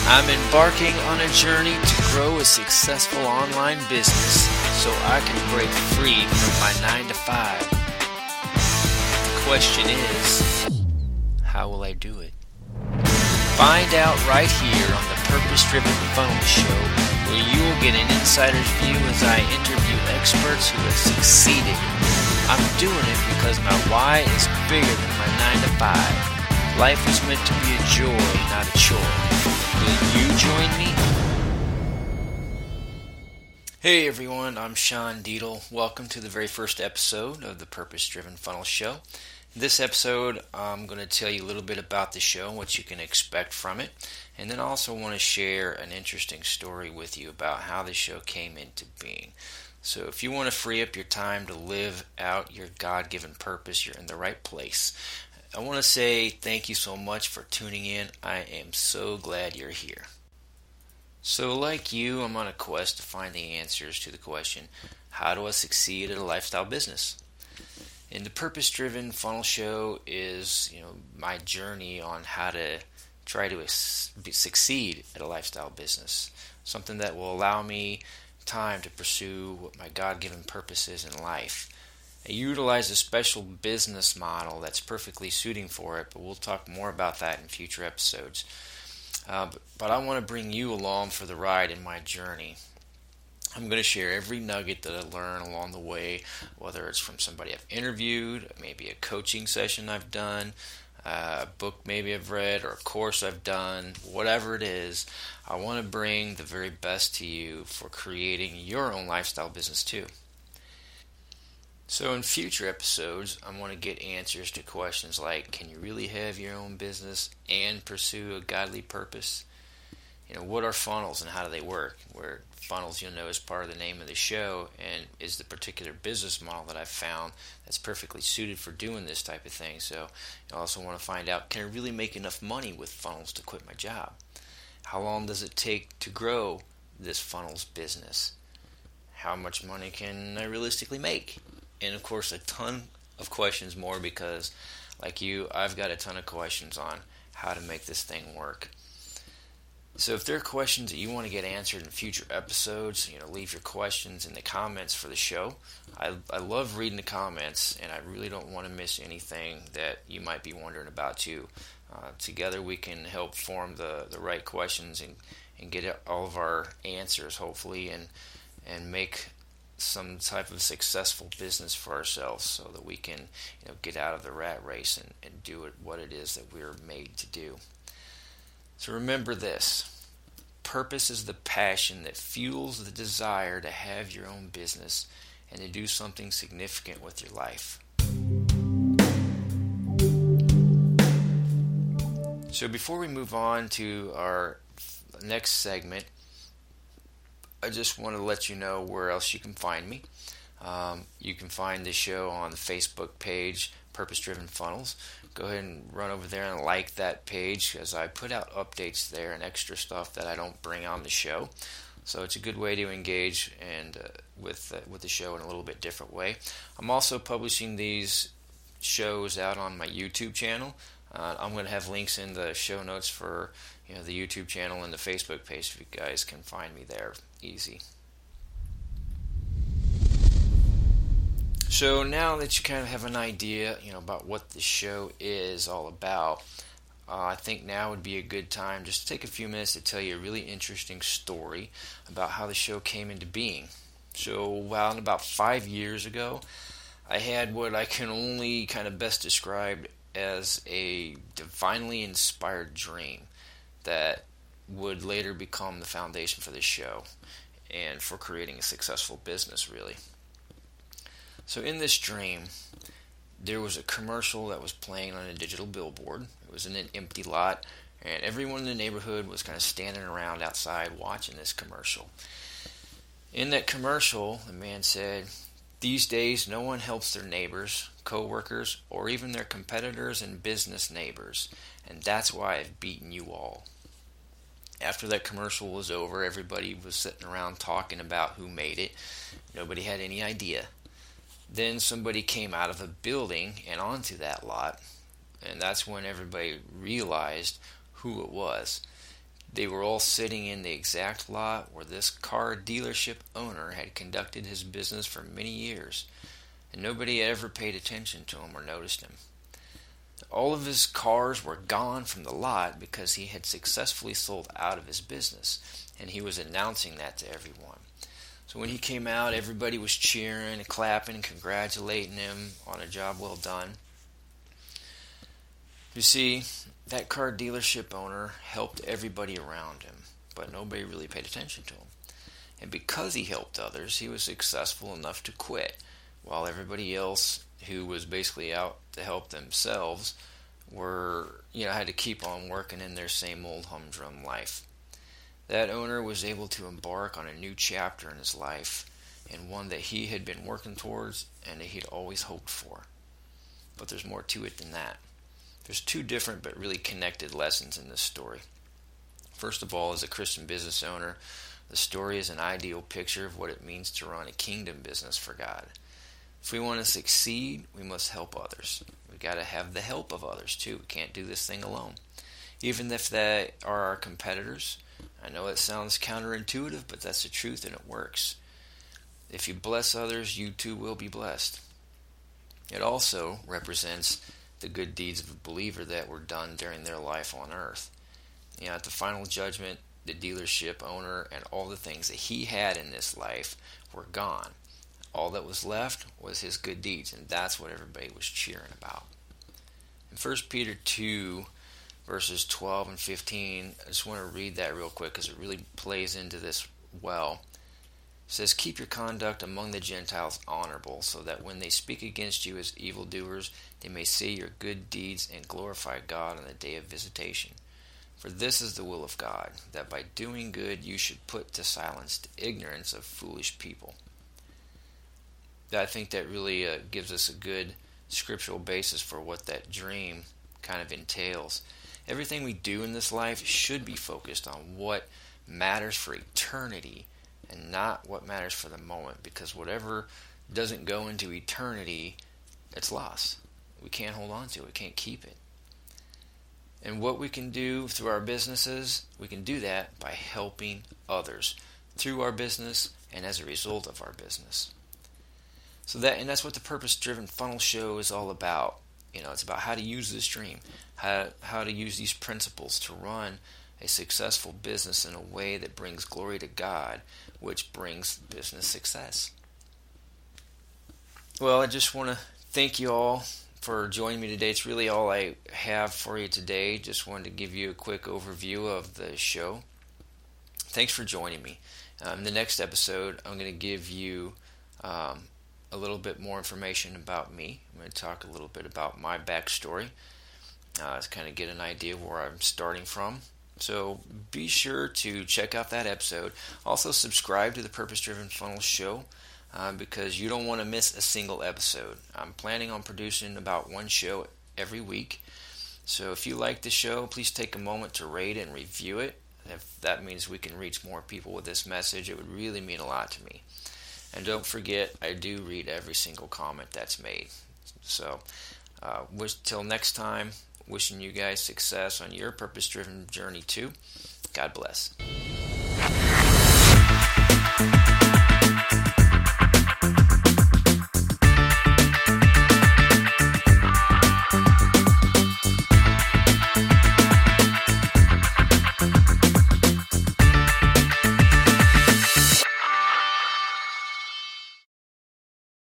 I'm embarking on a journey to grow a successful online business so I can break free from my 9 to 5. The question is, how will I do it? Find out right here on the Purpose Driven Funnel Show, where you will get an insider's view as I interview experts who have succeeded. I'm doing it because my why is bigger than my 9 to 5. Life was meant to be a joy, not a chore. Will you join me? Hey everyone, I'm Sean Dietl. Welcome to the very first episode of the Purpose Driven Funnel Show. In this episode, I'm going to tell you a little bit about the show and what you can expect from it. And then I also want to share an interesting story with you about how the show came into being. So if you want to free up your time to live out your God-given purpose, you're in the right place. I want to say thank you so much for tuning in. I am so glad you're here. So like you, I'm on a quest to find the answers to the question, how do I succeed at a lifestyle business? And the Purpose-Driven Funnel Show is, my journey on how to try to succeed at a lifestyle business. Something that will allow me time to pursue what my God-given purpose is in life. I utilize a special business model that's perfectly suiting for it, but we'll talk more about that in future episodes. But I want to bring you along for the ride in my journey. I'm going to share every nugget that I learn along the way, whether it's from somebody I've interviewed, maybe a coaching session I've done, a book maybe I've read, or a course I've done, whatever it is. I want to bring the very best to you for creating your own lifestyle business too. So in future episodes, I want to get answers to questions like, can you really have your own business and pursue a godly purpose? What are funnels and how do they work? Where funnels, is part of the name of the show and is the particular business model that I've found that's perfectly suited for doing this type of thing. So I also want to find out, can I really make enough money with funnels to quit my job? How long does it take to grow this funnels business? How much money can I realistically make? And of course, a ton of questions more because, like you, I've got a ton of questions on how to make this thing work. So if there are questions that you want to get answered in future episodes, leave your questions in the comments for the show. I love reading the comments, and I really don't want to miss anything that you might be wondering about too. Together we can help form the right questions and get all of our answers, hopefully, and make some type of successful business for ourselves so that we can get out of the rat race and do what it is that we're made to do. So remember this, purpose is the passion that fuels the desire to have your own business and to do something significant with your life. So before we move on to our next segment, I just want to let you know where else you can find me. You can find the show on the Facebook page, Purpose Driven Funnels. Go ahead and run over there and like that page because I put out updates there and extra stuff that I don't bring on the show. So it's a good way to engage and with the show in a little bit different way. I'm also publishing these shows out on my YouTube channel. I'm going to have links in the show notes for the YouTube channel and the Facebook page, if you guys can find me there easy. So now that you kind of have an idea, about what the show is all about, I think now would be a good time just to take a few minutes to tell you a really interesting story about how the show came into being. So, about 5 years ago, I had what I can only kind of best describe as a divinely inspired dream that would later become the foundation for this show and for creating a successful business, really. So in this dream, there was a commercial that was playing on a digital billboard. It was in an empty lot, and everyone in the neighborhood was kind of standing around outside watching this commercial. In that commercial, the man said, "These days, no one helps their neighbors, co-workers, or even their competitors and business neighbors, and that's why I've beaten you all." After that commercial was over, everybody was sitting around talking about who made it. Nobody had any idea. Then somebody came out of a building and onto that lot, and that's when everybody realized who it was. They were all sitting in the exact lot where this car dealership owner had conducted his business for many years, and nobody had ever paid attention to him or noticed him. All of his cars were gone from the lot because he had successfully sold out of his business, and he was announcing that to everyone. So when he came out, everybody was cheering and clapping and congratulating him on a job well done. You see, that car dealership owner helped everybody around him, but nobody really paid attention to him. And because he helped others, he was successful enough to quit, while everybody else who was basically out to help themselves had to keep on working in their same old humdrum life. That owner was able to embark on a new chapter in his life, and one that he had been working towards and that he'd always hoped for. But there's more to it than that. There's two different but really connected lessons in this story. First of all, as a Christian business owner, the story is an ideal picture of what it means to run a kingdom business for God. If we want to succeed, we must help others. We've got to have the help of others too. We can't do this thing alone. Even if they are our competitors. I know it sounds counterintuitive, but that's the truth and it works. If you bless others, you too will be blessed. It also represents the good deeds of a believer that were done during their life on earth. At the final judgment, the dealership owner and all the things that he had in this life were gone. All that was left was his good deeds, and that's what everybody was cheering about. In 1 Peter 2, verses 12 and 15, I just want to read that real quick because it really plays into this well. It says, "Keep your conduct among the Gentiles honorable, so that when they speak against you as evildoers, they may see your good deeds and glorify God on the day of visitation. For this is the will of God, that by doing good you should put to silence the ignorance of foolish people." I think that really gives us a good scriptural basis for what that dream kind of entails. Everything we do in this life should be focused on what matters for eternity and not what matters for the moment, because whatever doesn't go into eternity, it's lost. We can't hold on to it. We can't keep it. And what we can do through our businesses, we can do that by helping others through our business and as a result of our business. That's what the Purpose-Driven Funnel Show is all about. It's about how to use this dream, how to use these principles to run a successful business in a way that brings glory to God, which brings business success. Well, I just want to thank you all for joining me today. It's really all I have for you today. Just wanted to give you a quick overview of the show. Thanks for joining me. In the next episode, I'm going to give you a little bit more information about me. I'm going to talk a little bit about my backstory to kind of get an idea of where I'm starting from. So be sure to check out that episode. Also subscribe to the Purpose-Driven Funnel Show because you don't want to miss a single episode. I'm planning on producing about one show every week. So if you like the show, please take a moment to rate and review it. If that means we can reach more people with this message, it would really mean a lot to me. And don't forget, I do read every single comment that's made. So, till next time, wishing you guys success on your purpose-driven journey too. God bless.